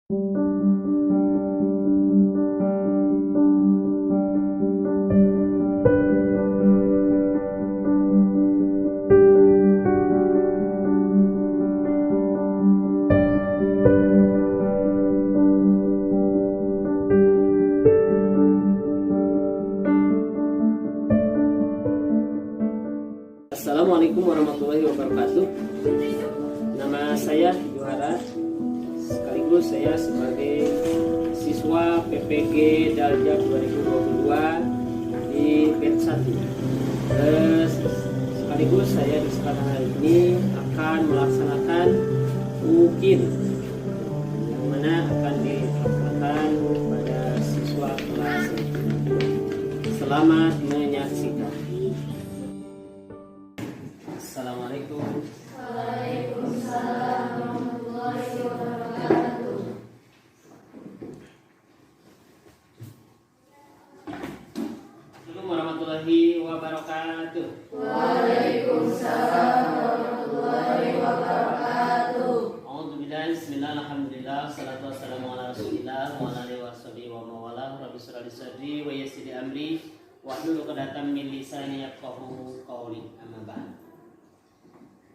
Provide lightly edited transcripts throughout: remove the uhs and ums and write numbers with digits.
Assalamualaikum warahmatullahi wabarakatuh. Nama saya Juara, sekaligus saya sebagai siswa PPG Dalja 2022 di batch 1. Sekaligus saya di kesempatan hari ini akan melaksanakan UKIN yang mana akan dilaksanakan pada siswa kelas 1. Selamat menyaksikan. Assalamualaikum. Waalaikumsalam warahmatullahi wabarakatuh. Assalamualaikum warahmatullahi wabarakatuh. Waalaikumsalam warahmatullahi wabarakatuh. Alhamdulillah, bismillah, alhamdulillah, salatu wassalamu ala rasulillah wa ala alihi washabihi wa mawalah. Rabbi shrah li sadri wa yassir li amri wahlul 'uqdatam min lisani yafqahu qawli. Amma ba'd.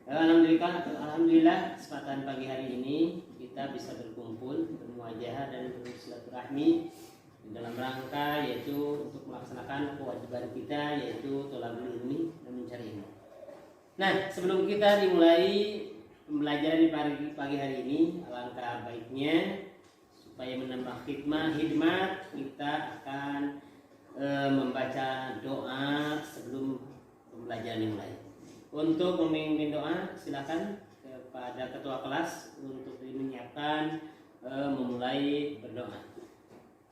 Alhamdulillah, kesempatan pagi hari ini kita bisa berkumpul, bermuajahah dan bersilaturahmi dalam rangka yaitu untuk melaksanakan kewajiban kita yaitu thalabul ilmi dan mencari ilmu. Nah, sebelum kita dimulai pembelajaran di pagi hari ini, alangkah baiknya supaya menambah hikmat kita akan membaca doa sebelum pembelajaran dimulai. Untuk memimpin doa, silakan kepada ketua kelas untuk menyiapkan memulai berdoa.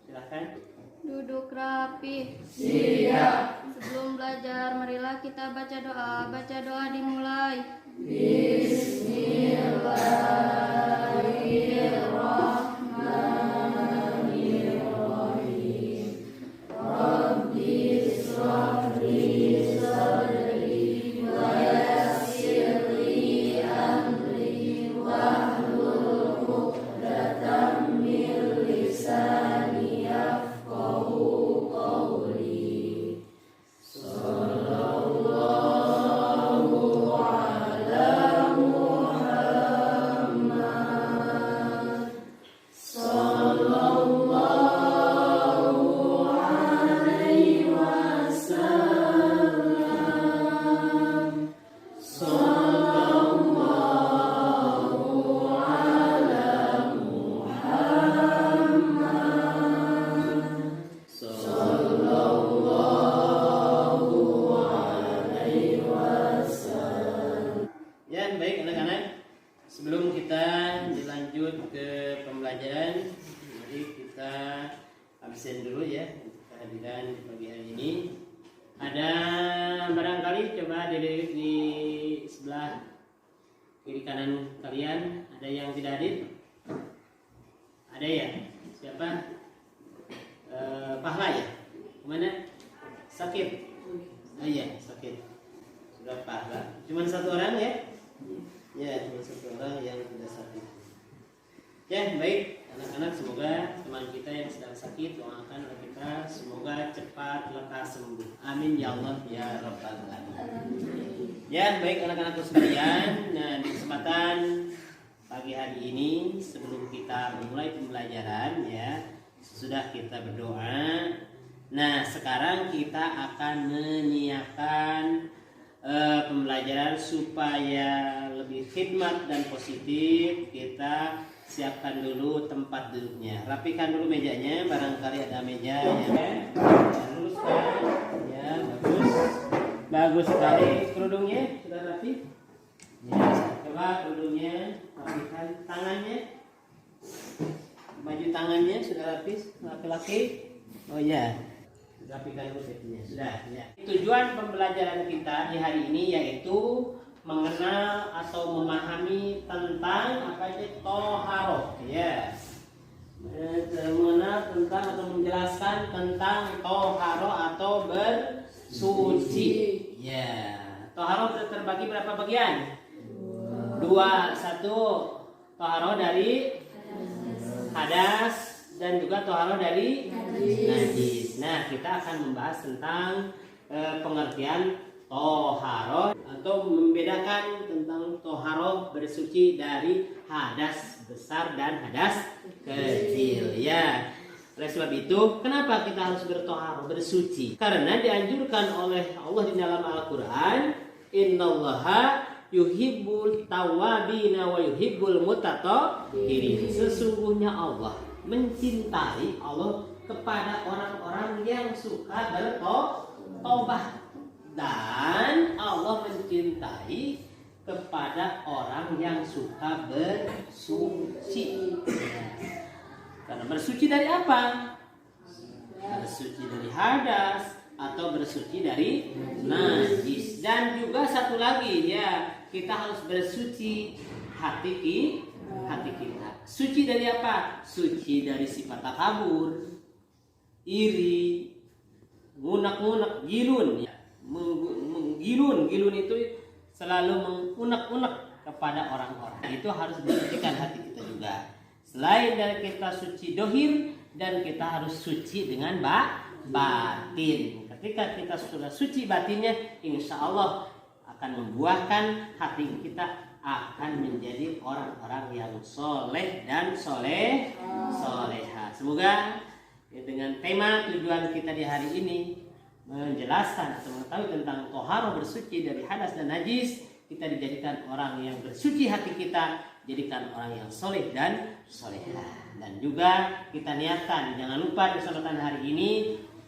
Silakan. Duduk rapi. Siap. Sebelum belajar, marilah kita baca doa. Baca doa dimulai. Bismillahirrahmanirrahim. Rabbi shrah li sadri wa yassir li amri wahlul 'uqdatam min lisani yafqahu qawli. Sallallahu ala Muhammad. Sallallahu alaihi wasallam. Sallallahu ala Muhammad. Sallallahu alaihi wasallam. Ya, baik anak-anak. Sebelum kita dilanjut ke pembelajaran, mari kita absen dulu ya untuk kehadiran di pagi hari ini. Ada barangkali coba di sebelah kiri kanan kalian ada yang tidak hadir? Ada ya? Siapa? Pahla ya? Kemana? Sakit? Oh iya, sakit. Sudah Pahla. Cuman satu orang ya? Ya, cuma satu orang yang tidak sakit. Ya, baik anak-anak, semoga teman kita yang sedang sakit doakan oleh kita semoga cepat lekas sembuh. Amin ya Allah ya rabbal alamin. Ya, baik anak-anakku sekalian. Nah, di kesempatan pagi hari ini sebelum kita memulai pembelajaran ya, sudah kita berdoa. Nah, sekarang kita akan menyiapkan pembelajaran supaya lebih khidmat dan positif. Kita siapkan dulu tempat duduknya, rapikan dulu mejanya, barangkali ada meja ya kan, luruskan ya, bagus sekali. Kerudungnya sudah rapi ya, coba kerudungnya rapikan. Tangannya, baju tangannya sudah rapi laki-laki. Oh ya, rapikan dulu setnya. Sudah ya. Tujuan pembelajaran kita di hari ini yaitu mengenal atau memahami tentang apa itu toharoh ya. Mengenal tentang atau menjelaskan tentang toharoh atau bersuci ya. Toharoh terbagi berapa bagian? Dua. Satu, toharoh dari hadas dan juga toharoh dari najis. Nah, kita akan membahas tentang pengertian toharoh atau membedakan tentang toharoh bersuci dari hadas besar dan hadas kecil. Ya. Oleh sebab itu, kenapa kita harus bertoharoh, bersuci? Karena dianjurkan oleh Allah di dalam Al-Quran, Innallaha yuhibbul tawabina wa yuhibbul mutatahhirin. Sesungguhnya Allah mencintai Allah kepada orang-orang yang suka bertobat, dan Allah mencintai kepada orang yang suka bersuci. Karena bersuci dari apa? Bersuci dari hadas atau bersuci dari najis. Dan juga satu lagi ya, kita harus bersuci hati kita. Suci dari apa? Suci dari sifat takabur, iri, ngunak-ngunak, gilun. Gilun itu selalu mengunak-unak kepada orang-orang. Itu harus disucikan hati kita juga. Selain dari kita suci dohir, dan kita harus suci dengan batin. Ketika kita sudah suci batinnya, insya Allah akan membuahkan hati kita akan menjadi orang-orang yang soleh dan soleha. Semoga dengan tema tujuan kita di hari ini menjelaskan atau mengetahui tentang toharoh bersuci dari hadas dan najis, kita dijadikan orang yang bersuci hati kita, jadikan orang yang soleh dan soleha. Dan juga kita niatkan, jangan lupa di kesempatan hari ini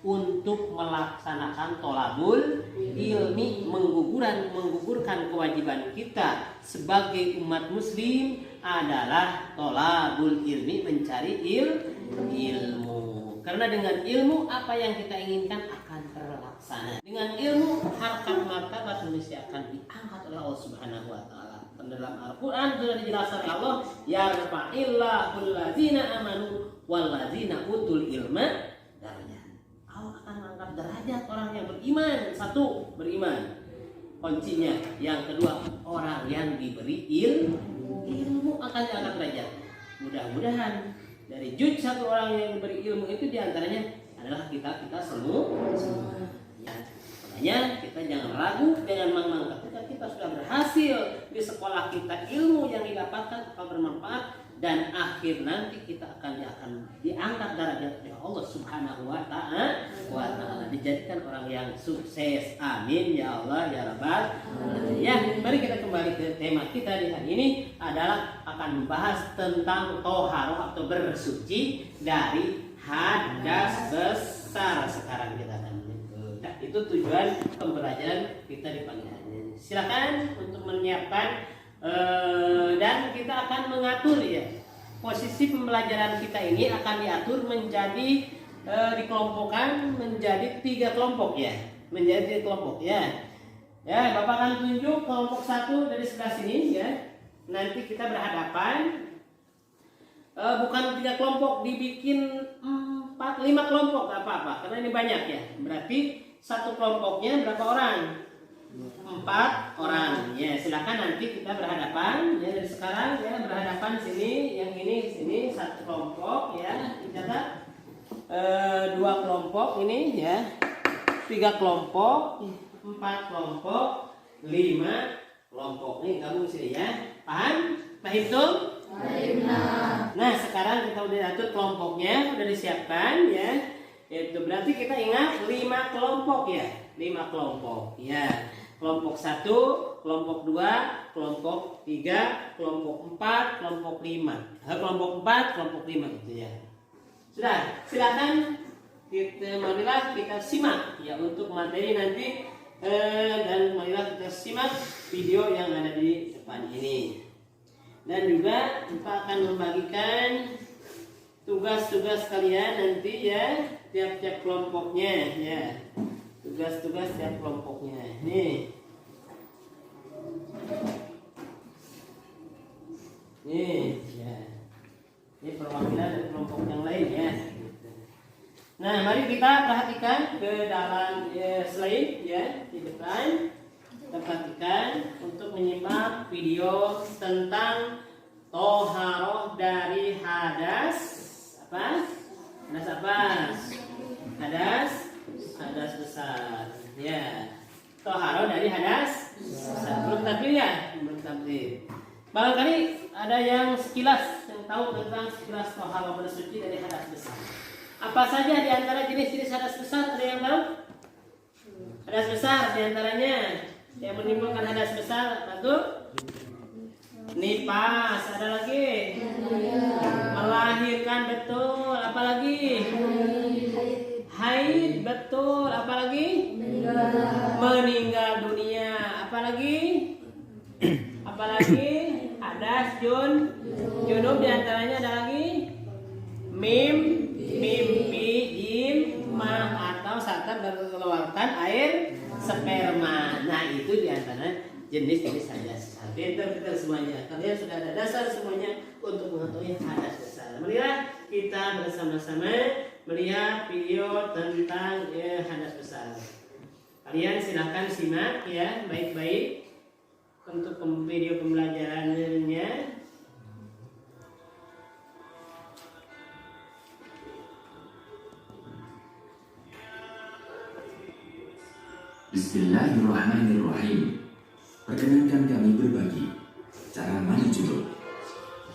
untuk melaksanakan tolabul ilmi, menggugurkan kewajiban kita sebagai umat muslim adalah tolabul ilmi, mencari ilmu. Karena dengan ilmu apa yang kita inginkan akan terlaksana. Dengan ilmu harkat martabat manusia akan diangkat oleh Allah Subhanahu wa taala. Dalam Al-Quran sudah dijelaskan Allah, yarfa'illahul ladzina amanu wal ladzina utul ilma darajat. Allah akan mengangkat derajat orang yang beriman. Satu, beriman kuncinya. Yang kedua, orang yang diberi ilmu akan diangkat derajat. Mudah-mudahan dari satu orang yang diberi ilmu itu diantaranya adalah kita semua. Ya. Makanya kita jangan ragu, jangan mang-mang. Ketika kita sudah berhasil di sekolah kita, ilmu yang didapatkan akan bermanfaat, dan akhir nanti kita akan diangkat derajat oleh Allah Subhanahu wa taala, dijadikan orang yang sukses. Amin ya Allah ya Rabbal alamin. Ya, mari kita kembali ke tema kita di hari ini adalah akan membahas tentang toharoh atau bersuci dari hadas besar. Sekarang kita akan itu tujuan pembelajaran kita di pagi hari ini. Silakan untuk menyiapkan dan kita akan mengatur ya. Posisi pembelajaran kita ini akan diatur menjadi dikelompokkan menjadi 3 kelompok ya. Menjadi 3 kelompok ya. Ya, Bapak akan tunjuk kelompok 1 dari sebelah sini ya. Nanti kita berhadapan. Bukan 3 kelompok, dibikin 4-5 kelompok, gak apa-apa karena ini banyak ya. Berarti satu kelompoknya berapa orang? 4 orang. Ya, silakan nanti kita berhadapan ya, dari sekarang ya, berhadapan sini, yang ini sini, satu kelompok ya. Dicatat 2 kelompok ini ya. 3 kelompok, 4 kelompok, 5 kelompok. Nih gabung sini ya. Paham? Paham tuh? Nah, sekarang kita udah atur kelompoknya, udah disiapkan ya. Itu berarti kita ingat 5 kelompok ya. 5 kelompok ya. Kelompok 1, kelompok 2, kelompok 3, kelompok 4, kelompok 5. Kelompok 4, kelompok 5 gitu ya. Sudah, silakan marilah kita simak ya untuk materi nanti, dan marilah kita simak video yang ada di depan ini. Dan juga kita akan membagikan tugas-tugas kalian nanti ya, tiap-tiap kelompoknya ya. Tugas-tugas tiap kelompoknya. Nih ya. Ini perwakilan dari kelompok yang lain ya. Nah, mari kita perhatikan ke dalam slide ya di depan. Kita perhatikan untuk menyimak video tentang toharoh dari hadas Hadas apa? Hadas besar. Ya. Toharo dari hadas besar. Belum takdir ya? Belum takdir. Barangkali ada yang sekilas yang tahu tentang sekilas toharo bersuci dari hadas besar. Apa saja di antara jenis-jenis hadas besar? Ada yang tahu? Hadas besar di antaranya yang menimbulkan hadas besar satu nipas, ada lagi melahirkan, betul, apalagi haid, betul, apalagi meninggal dunia, apalagi hadas junub, di antaranya ada lagi mimpi, jim, ma, atau saat berkeluarkan air sperma. Nah itu di antara jenis-jenis hadas besar. Pintar semuanya. Kalian sudah ada dasar semuanya untuk mengetahui hadas besar. Marilah kita bersama-sama melihat video tentang hadas besar. Kalian silahkan simak ya baik-baik untuk video pembelajarannya. Bismillahirrahmanirrahim. Perkenankan kami berbagi cara mandi junub.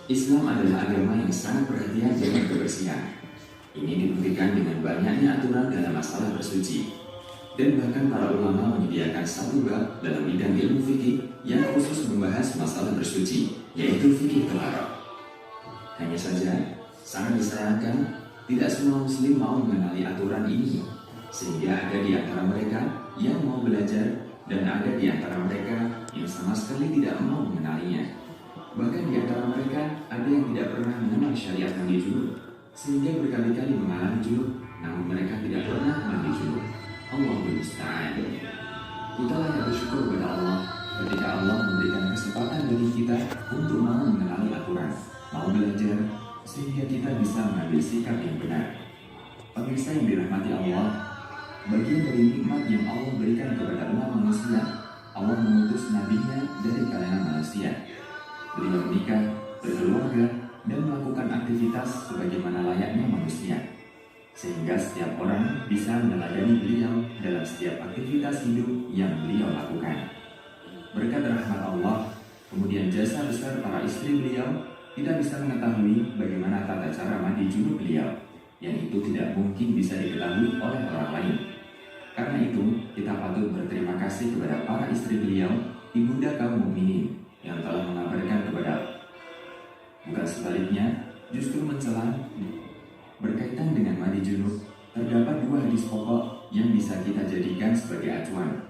Islam adalah agama yang sangat perhatian dengan kebersihan. Ini dibuktikan dengan banyaknya aturan dalam masalah bersuci. Dan bahkan para ulama menyediakan satu bab dalam bidang ilmu fikih yang khusus membahas masalah bersuci, yaitu fikih taharah. Hanya saja, sangat disayangkan tidak semua muslim mau mengenali aturan ini, sehingga ada di antara mereka yang mau belajar dan ada di antara mereka yang sama sekali tidak mau mengenalinya. Bahkan di antara mereka ada yang tidak pernah mengenal syariat mandi junub, sehingga berkali-kali mengalami junub, namun mereka tidak pernah mandi junub. Allahul musta'an. Kita layak bersyukur kepada Allah ketika Allah memberikan kesempatan bagi kita untuk mau mengenali aturan, mau belajar, sehingga kita bisa mengambil sikap yang benar. Pemirsa yang dirahmati Allah, bagian dari nikmat yang Allah berikan kepada umat manusia, Allah mengutus nabinya dari kalangan manusia. Beliau menikah, berkeluarga, dan melakukan aktivitas sebagaimana layaknya manusia, sehingga setiap orang bisa meneladani beliau dalam setiap aktivitas hidup yang beliau lakukan. Berkat rahmat Allah, kemudian jasa besar para istri beliau, tidak bisa mengetahui bagaimana tata cara mandi junub beliau, yang itu tidak mungkin bisa diketahui oleh orang lain. Karena itu, kita patut berterima kasih kepada para istri beliau, ibunda kaum mukminin, yang telah mengabarkan kepada, bukan sebaliknya, justru mencela. Berkaitan dengan mandi junub, terdapat dua hadis pokok yang bisa kita jadikan sebagai acuan.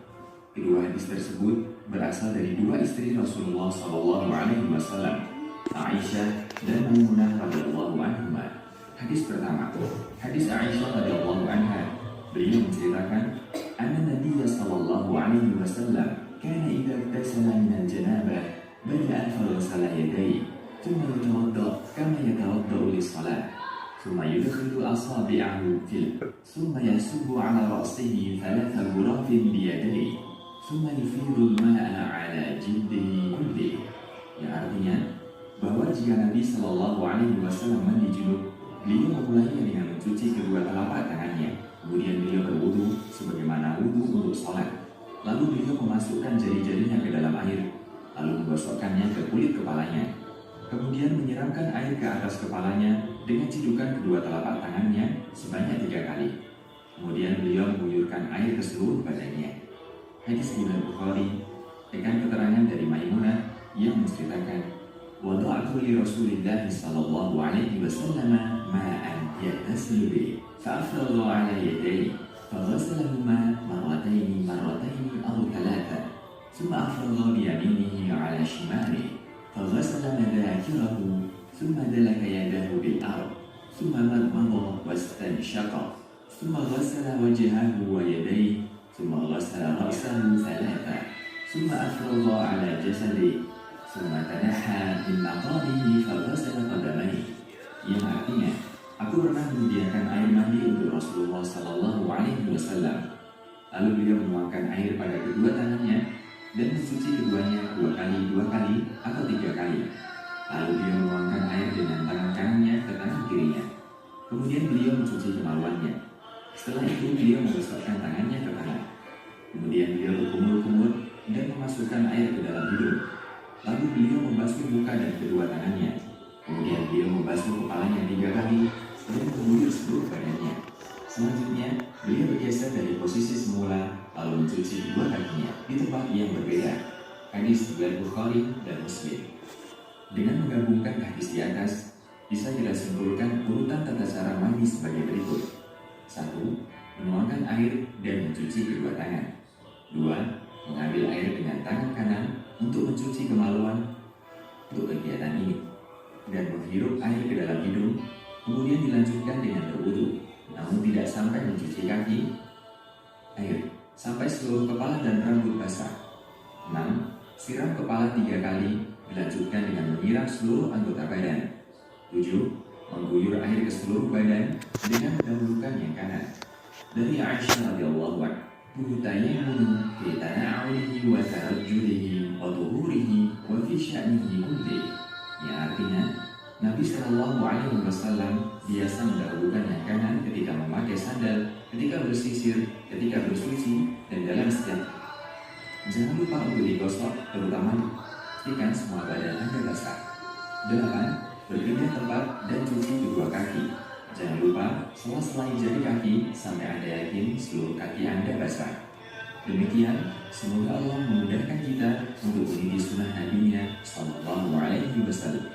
Kedua hadis tersebut berasal dari dua istri Rasulullah SAW, Aisyah dan Maimunah radhiyallahu anhuma. Hadis pertama, hadis Aisyah radhiyallahu anha. Beliau menceritakan, anna Nabiya sallallahu alaihi wasallam kana idza iktasala min al-janabah bada'a faghsala yadayhi thumma yatawadda kama yatawadda'u lis-salah thumma yudkhilu asabi'ahu thumma yasubbu 'ala ra'sihi thalatha ghurafin bi yadayhi thumma yufidu al-ma'a 'ala jildihi kullihi. Yang artinya bahwa jika Nabi sallallahu alaihi wasallam mandi junub, beliau memulainya dengan mencuci kedua telapak tangannya. Kemudian beliau berwudu sebagaimana wudu untuk sholat. Lalu beliau memasukkan jari-jarinya ke dalam air, lalu menggosokkannya ke kulit kepalanya. Kemudian menyiramkan air ke atas kepalanya dengan cidukan kedua telapak tangannya sebanyak 3 kali. Kemudian beliau mengguyurkan air ke seluruh badannya. Hadis riwayat Bukhari dengan keterangan dari Maimunah yang menceritakan, wada'tu li Rasulillah sallallahu alaihi wasallam ma'an yaghtasil bihi فأفرغ على يديه فغسلهما مرتين أو 3 ثم أفرغ بيمينه على شماله فغسل مذاكره ثم دلك يده بالأرض ثم مضمض واستنشق ثم غسل وجهه ويديه ثم غسل رأسه 3 ثم أفرغ على جسده ثم تنحى من مقامه فغسل قدميه. Yang artinya, aku pernah menyediakan air mandi untuk Rasulullah Sallallahu Alaihi Wasallam. Lalu beliau menuangkan air pada kedua tangannya dan mencuci keduanya 2 kali atau 3 kali. Lalu beliau menuangkan air dengan tangan kanannya ke tangan kirinya. Kemudian beliau mencuci Setelah itu beliau menggosokkan tangannya ke kanan. Kemudian beliau berkumur-kumur dan memasukkan air ke dalam hidung. Lalu beliau membasuh muka dan kedua tangannya. Kemudian beliau membasuh kepalanya 3 kali dan mengguyur seluruh badannya. Selanjutnya, beliau bergeser dari posisi semula lalu mencuci kedua kakinya di tempat yang berbeda. Hadis riwayat Bukhari dan Muslim. Dengan menggabungkan hadis di atas, bisa kita simpulkan urutan tata cara mandi sebagai berikut. 1. Menuangkan air dan mencuci kedua tangan. 2. Mengambil air dengan tangan kanan untuk mencuci kemaluan untuk kegiatan ini dan menghirup air ke dalam hidung, kemudian dilanjutkan dengan berwudu, namun tidak sampai mencuci kaki air sampai seluruh kepala dan rambut basah. 6. Siram kepala 3 kali, dilanjutkan dengan menyiram seluruh anggota badan. 7. Mengguyur air ke seluruh badan dengan mendahulukan yang kanan. Dari Aisyah radhiyallahu anha, "Tayammunu fi tana'ulihi wa tarajjulihi wa tuhurihi wa fi sya'nihi kulli." Yang artinya, Nabi Shallallahu Alaihi Wasallam biasa mendahulukan yang kanan ketika memakai sandal, ketika bersisir, ketika bersuci, dan dalam setiap. Jangan lupa untuk digosok, terutama pastikan semua badan Anda basah. 8. Berpindah tempat dan cuci kedua kaki. Jangan lupa sela-sela jari kaki sampai Anda yakin seluruh kaki Anda basah. Demikian, semoga Allah memudahkan kita untuk meniti sunnah Nabi-Nya Sallallahu Alaihi Wasallam.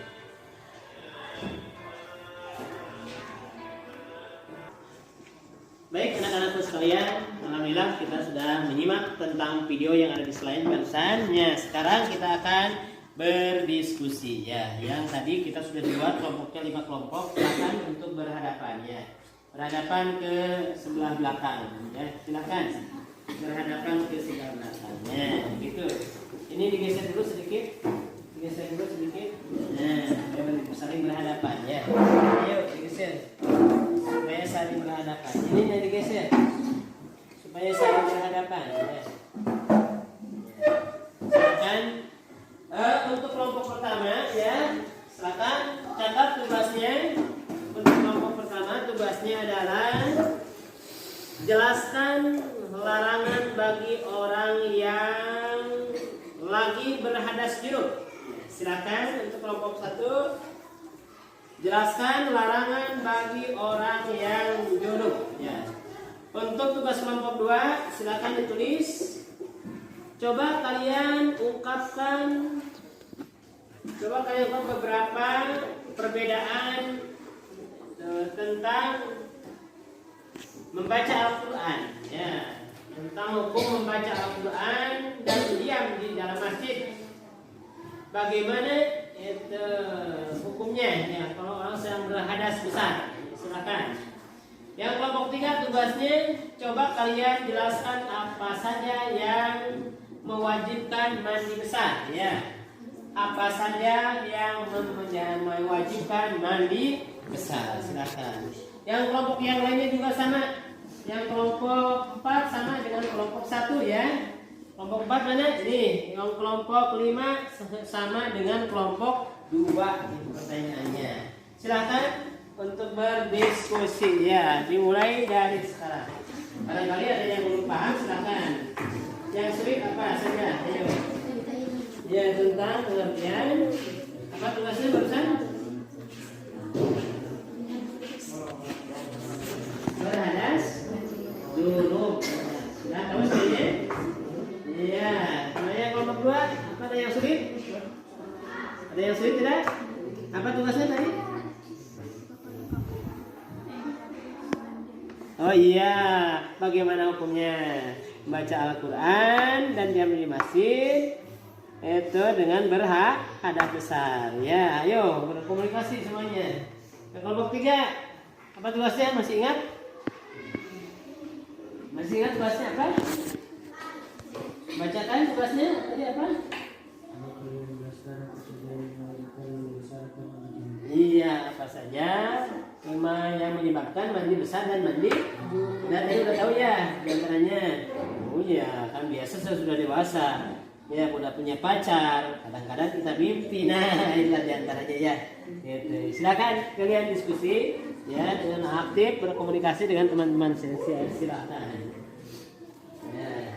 Baik anak-anakku sekalian, alhamdulillah kita sudah menyimak tentang video yang ada di slide barusan. Sekarang kita akan berdiskusi ya. Yang tadi kita sudah dibuat kelompoknya 5 kelompok, silakan untuk berhadapan ya. Berhadapan ke sebelah belakang ya. Silakan berhadapan ke sebelah belakangnya gitu. Ini digeser dulu sedikit. Digeser dulu sedikit. Nah, saling berhadapan ya. Ayo digeser. Supaya saling berhadapan. Ini yang digeser. Supaya saling berhadapan ya. Silakan untuk kelompok pertama ya, silakan catat tugasnya. Untuk kelompok pertama tugasnya adalah jelaskan larangan bagi orang yang lagi berhadas junub. Silakan untuk kelompok 1, jelaskan larangan bagi orang yang junub ya. Untuk tugas kelompok 2, silakan ditulis. Coba kalian ungkapkan beberapa perbedaan tentang membaca Al-Quran ya, tentang hukum membaca Al-Quran dan diam di dalam masjid. Bagaimana itu hukumnya ya kalau orang sedang berhadas besar? Silakan. Yang kelompok 3 tugasnya coba kalian jelaskan apa saja yang mewajibkan mandi besar ya. Apa saja yang mewajibkan mandi besar? Silakan. Yang kelompok yang lainnya juga sama. Yang kelompok 4 sama dengan kelompok 1 ya. Kelompok 4 mana? Ini. Yang kelompok 5 sama dengan kelompok 2 itu pertanyaannya. Silakan untuk berdiskusi ya. Dimulai dari sekarang. Barangkali ada yang belum paham silakan. Yang sulit apa saja? Ayo. Ya tentang pengertian. Apa tugasnya barusan? Berhadas junub. Sudah tahu sebenarnya? Iya. Kemudian kelompok 2 apa ada yang sulit? Ada yang sulit tidak? Apa tugasnya tadi? Oh iya, bagaimana hukumnya membaca Al-Quran dan diam di masjid itu dengan berhadas besar ya. Ayo berkomunikasi semuanya. Kelompok 3 apa tugasnya? Masih ingat? Masih ingat tugasnya apa? Bacakan tugasnya tadi apa? Iya, apa saja yang menyebabkan mandi besar dan mandi. Dan tadi udah tahu ya diantaranya. Oh iya, kan biasa saya sudah dewasa. Ya, udah punya pacar, kadang-kadang kita mimpi. Nah, inilah diantaranya ya. Gitu. Silakan kalian diskusi ya dengan aktif berkomunikasi dengan teman-teman saya. Silakan. Ya.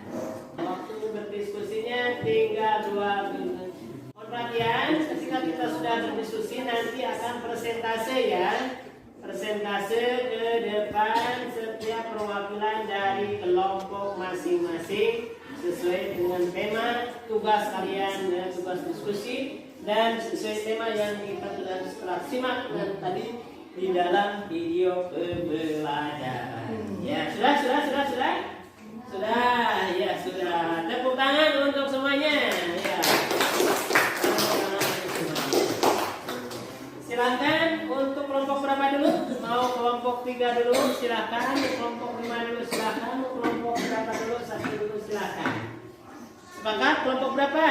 Waktu berdiskusinya tinggal 2 menit. Mohon perhatian, ketika kita sudah berdiskusi nanti akan presentase ya. Presentase ke depan setiap perwakilan dari kelompok masing-masing sesuai dengan tema tugas kalian dan tugas diskusi dan sesuai tema yang kita telah simak tadi di dalam video pembelajaran. Ya, sudah. Tepuk tangan untuk semuanya. Ya. Silakan untuk kelompok berapa dulu? Mau kelompok 3 dulu? Silakan. Kelompok 5 dulu? Silakan. Kelompok berapa dulu? 1 dulu? Silakan. Sepakat? Kelompok berapa?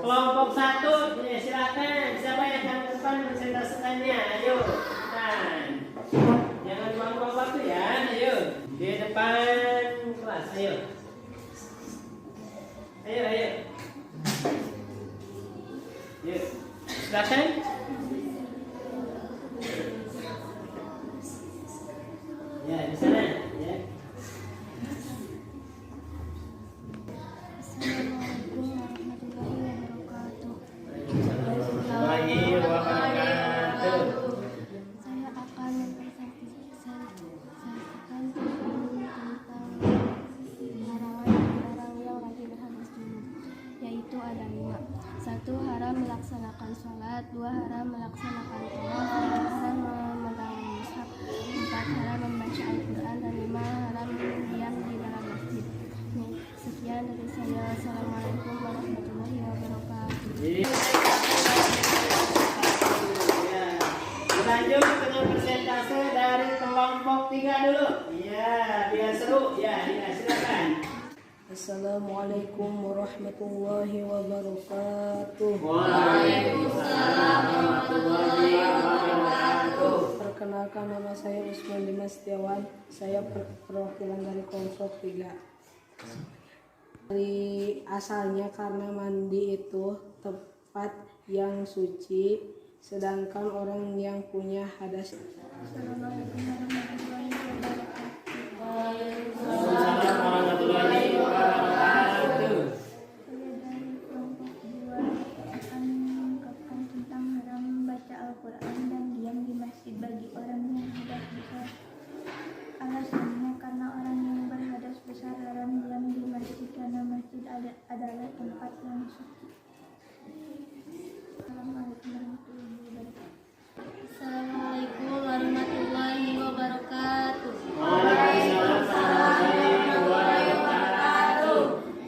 Kelompok 1. Ya, silakan. Siapa yang akan ke depan presentasikannya? Ayo. Jangan buang-buang waktu ya. Ayo. Di depan kelas. Ayo. Yuk. Silakan. Ya, di sana ya. Assalamualaikum warahmatullahi wabarakatuh. Warahmatullahi wabarakatuh. Saya akan mempresentasikan tentang larangan-larangan yang wajib berhadas dulu, yaitu ada 5. 1. Haram melaksanakan sholat. 2. Haram melaksanakan tawaf. 3. Haram memegang mushaf. 4. Haram membaca Al-Quran. Dan 5. Haram diam di dalam masjid. Sekian dari saya. Assalamualaikum warahmatullahi wabarakatuh. Ya. Lanjut dengan persentase dari kelompok 3 dulu. Ya, biar seru. Ya, silakan. Assalamualaikum warahmatullahi wabarakatuh. Waalaikumsalam warahmatullahi wabarakatuh. Perkenalkan, nama saya Usman Dimas Setiawan. Saya perwakilan dari kelompok 3. Dari asalnya karena mandi itu tempat yang suci, sedangkan orang yang punya hadas. Assalamualaikum warahmatullahi wabarakatuh. Waalaikumsalam warahmatullahi wabarakatuh. Saya dari kelompok 2 akan mengungkapkan tentang haram membaca Al-Quran dan diam di masjid bagi orang yang hadas besar. Alasannya karena orang yang berhadas besar haram diam di masjid karena masjid adalah tempat yang suci. Assalamualaikum warahmatullahi wabarakatuh.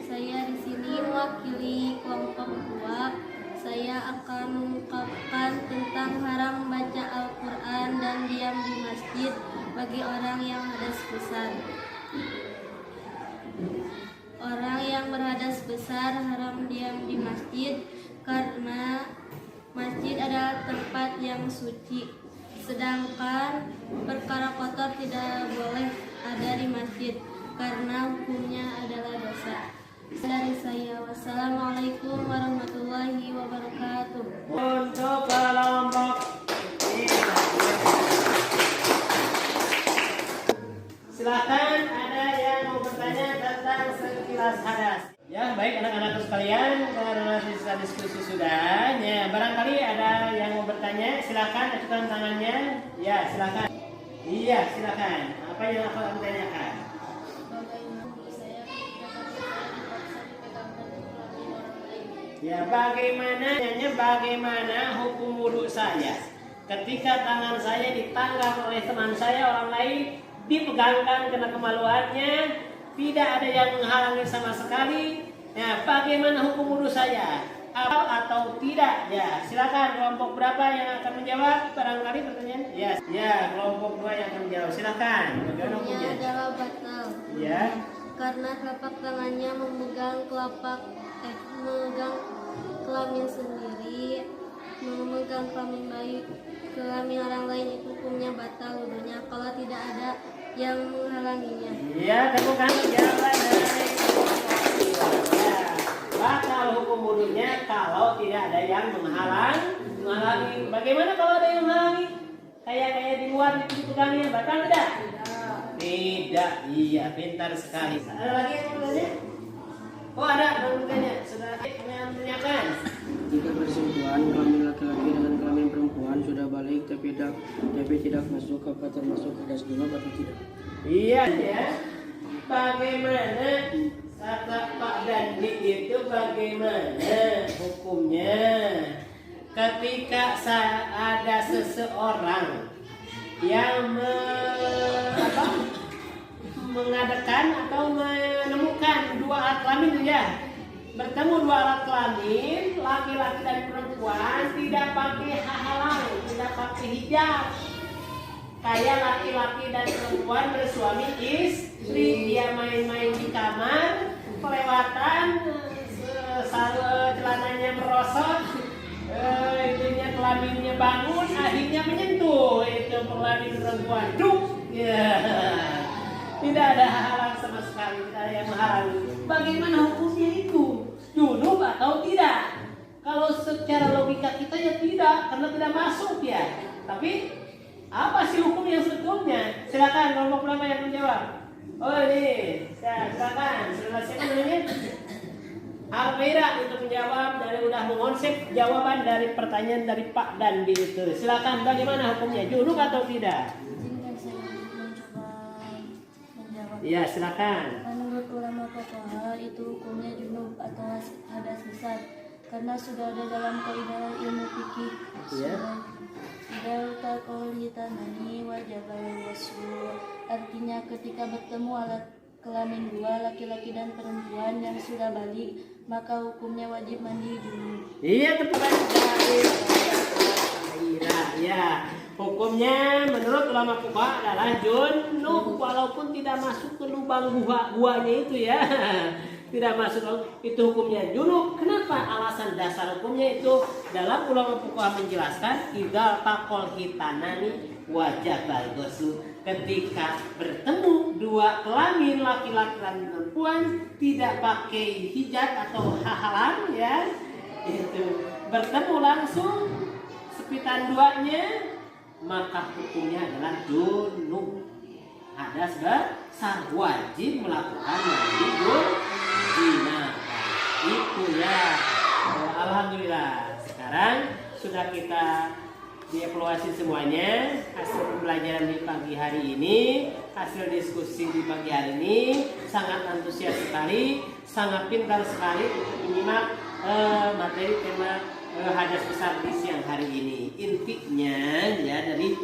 Saya di sini mewakili kelompok 2. Saya akan mengungkapkan tentang haram membaca Al-Quran dan diam di masjid bagi orang yang hadas besar. Orang yang berhadas besar haram diam di masjid karena masjid adalah tempat yang suci. Sedangkan perkara kotor tidak boleh ada di masjid karena hukumnya adalah dosa. Dari saya, wassalamualaikum warahmatullahi wabarakatuh. Untuk kelompok 5. Silakan, ada yang mau bertanya tentang sekilas hadas. Ya, baik anak-anak sekalian, karena sisa diskusi sudah. Ya, barangkali ada yang mau bertanya, silakan ajukan tangannya. Ya, silakan. Iya, silakan. Apa yang akan ditanyakan? Ya, bagaimana hukum wudhu saya ketika tangan saya ditanggal oleh teman saya orang lain, dipegangkan karena kemaluannya, tidak ada yang menghalangi sama sekali. Ya, bagaimana hukum wudhu saya? Atau tidak? Ya, silakan kelompok berapa yang akan menjawab? Barangkali pertanyaan. Ya, kelompok 2 yang akan menjawab. Silakan. Bagaimana hukumnya? Adalah batal. Ya. Karena telapak tangannya memegang kelamin sendiri, memegang kelamin bayi, kelamin orang lain, itu hukumnya batal wudhunya kalau tidak ada yang menghalanginya. Iya, temukan jawaban dari kelompok 2. Ya, batal hukum wudunya kalau tidak ada yang menghalangi. Bagaimana kalau ada yang menghalangi? Kayak di luar di pegangannya, batal tidak? Tidak. Iya, pintar sekali. Ada lagi yang mau bertanya? Oh ada yang bertanya. Sudah kami menanyakan. Jika bersentuhan kelamin laki-laki dengan kelamin perempuan sudah balik tapi tidak masuk, apa termasuk hadas junub atau tidak? Iya ya. Bagaimana kata Pak Dandi itu bagaimana hukumnya ketika ada seseorang yang mengadakan atau menemukan dua alat kelamin ya, bertemu dua alat kelamin laki-laki dan perempuan tidak pakai halang, tidak pakai hijab, kayak laki-laki dan perempuan bersuami istri, dia main-main di kamar kelewatan celananya merosot, itunya kelaminnya bangun, akhirnya menyentuh itu kelamin perempuan, ya. Tidak ada halang sama sekali, tidak ada yang menghalangi. Bagaimana hukumnya itu? Junub atau tidak? Kalau secara logika kita ya tidak, karena tidak masuk ya. Tapi apa sih hukum yang sebetulnya? Silakan kelompok ulama yang menjawab. Oh ini, silakan. Siapa namanya? Alvira untuk menjawab dari udah mengonsep jawaban dari pertanyaan dari Pak Dandi itu. Silakan, bagaimana hukumnya? Junub atau tidak? Iya, silakan. Menurut ulama fuqaha itu hukumnya junub atau hadas besar karena sudah ada dalam kaidah ilmu fikih. Iya. Idal taqolitanani wajibal wasu. Artinya ketika bertemu alat kelamin dua laki-laki dan perempuan yang sudah balik, maka hukumnya wajib mandi junub. Iya, tepat sekali. Ya. Hukumnya menurut ulama fuqaha adalah junub walaupun tidak masuk ke lubang guanya itu ya. Tidak masuk itu hukumnya junub. Kenapa? Alasan dasar hukumnya itu dalam ulama fuqaha menjelaskan idza taqal hitanani wajibal ghusl. Ketika bertemu dua kelamin laki-laki dan perempuan tidak pakai hijab atau halang ya. Itu bertemu langsung sepitan duanya, maka hukumnya adalah junub, hadas besar, wajib melakukan mandi junub. Itu ya. Alhamdulillah sekarang sudah kita dievaluasi semuanya, hasil pembelajaran di pagi hari ini, hasil diskusi di pagi hari ini, sangat antusias sekali, sangat pintar sekali untuk menyimak materi tema hadas besar di siang hari ini. Intinya ya dari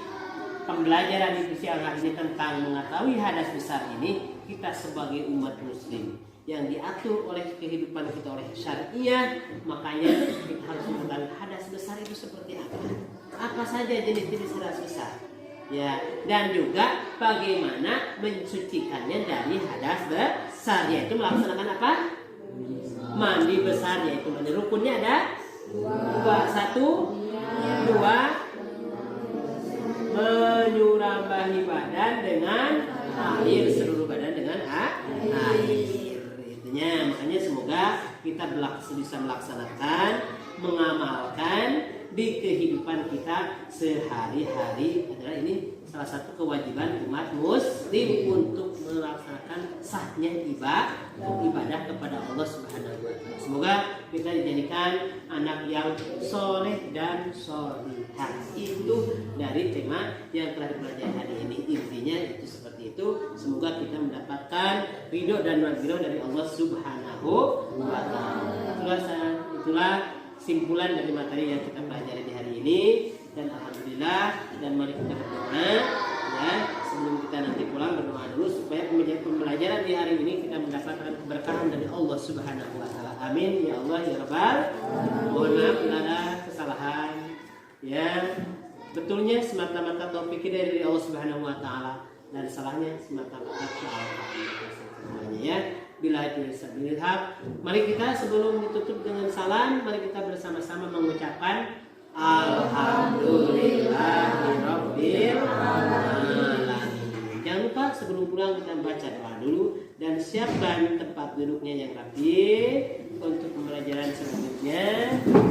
pembelajaran di siang hari ini tentang mengetahui hadas besar ini, kita sebagai umat muslim yang diatur oleh kehidupan kita oleh syariah, makanya kita harus mengetahui hadas besar itu seperti apa saja jenis-jenis hadas besar ya, dan juga bagaimana mensucikannya dari hadas besar, yaitu melaksanakan apa? Mandi besar, yaitu mandi rukunnya ada dua. Satu, dua, menyurambahi badan dengan air, seluruh badan dengan air. Itunya, makanya semoga kita bisa melaksanakan, mengamalkan di kehidupan kita sehari-hari. Adalah ini salah satu kewajiban umat muslim untuk melaksanakan sahnya ibadah kepada Allah Subhanahu wa taala. Semoga kita dijadikan anak yang soleh dan solihah. Itu dari tema yang telah dipelajari hari ini. Intinya itu seperti itu. Semoga kita mendapatkan ridho dan maghfirah dari Allah Subhanahu wa taala. Itulah simpulan dari materi yang kita pelajari di hari ini, dan alhamdulillah, dan mari kita berdoa ya sebelum kita nanti pulang, berdoa dulu supaya pembelajaran di hari ini kita mendapatkan keberkahan dari Allah Subhanahu wa taala. Amin ya Allah ya Rabbal. Mohon maaf bila ada kesalahan ya, betulnya semata-mata taufik dari Allah Subhanahu wa taala, dan salahnya semata-mata semuanya ya. Bila itu bismillah. Mari kita sebelum ditutup dengan salam, mari kita bersama-sama mengucapkan Alhamdulillahirabbil alamin. Jangan lupa sebelum pulang kita baca doa dulu dan siapkan tempat duduknya yang rapi. untuk pembelajaran selanjutnya.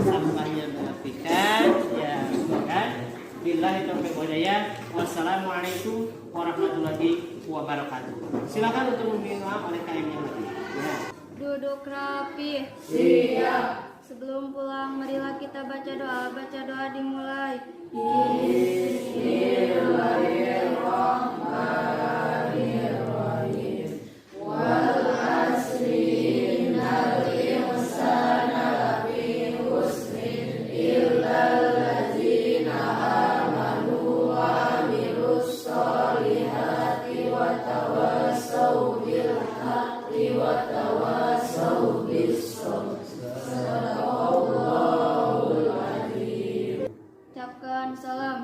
Sampahnya berapikan, ya kan? Billahi taufiq wal hidayah. Wassalamualaikum warahmatullahi wabarakatuh. Silakan untuk membina oleh KM yang lagi. Ya. Duduk rapi. Sebelum pulang, marilah kita baca doa. Baca doa dimulai. Ucapkan salam.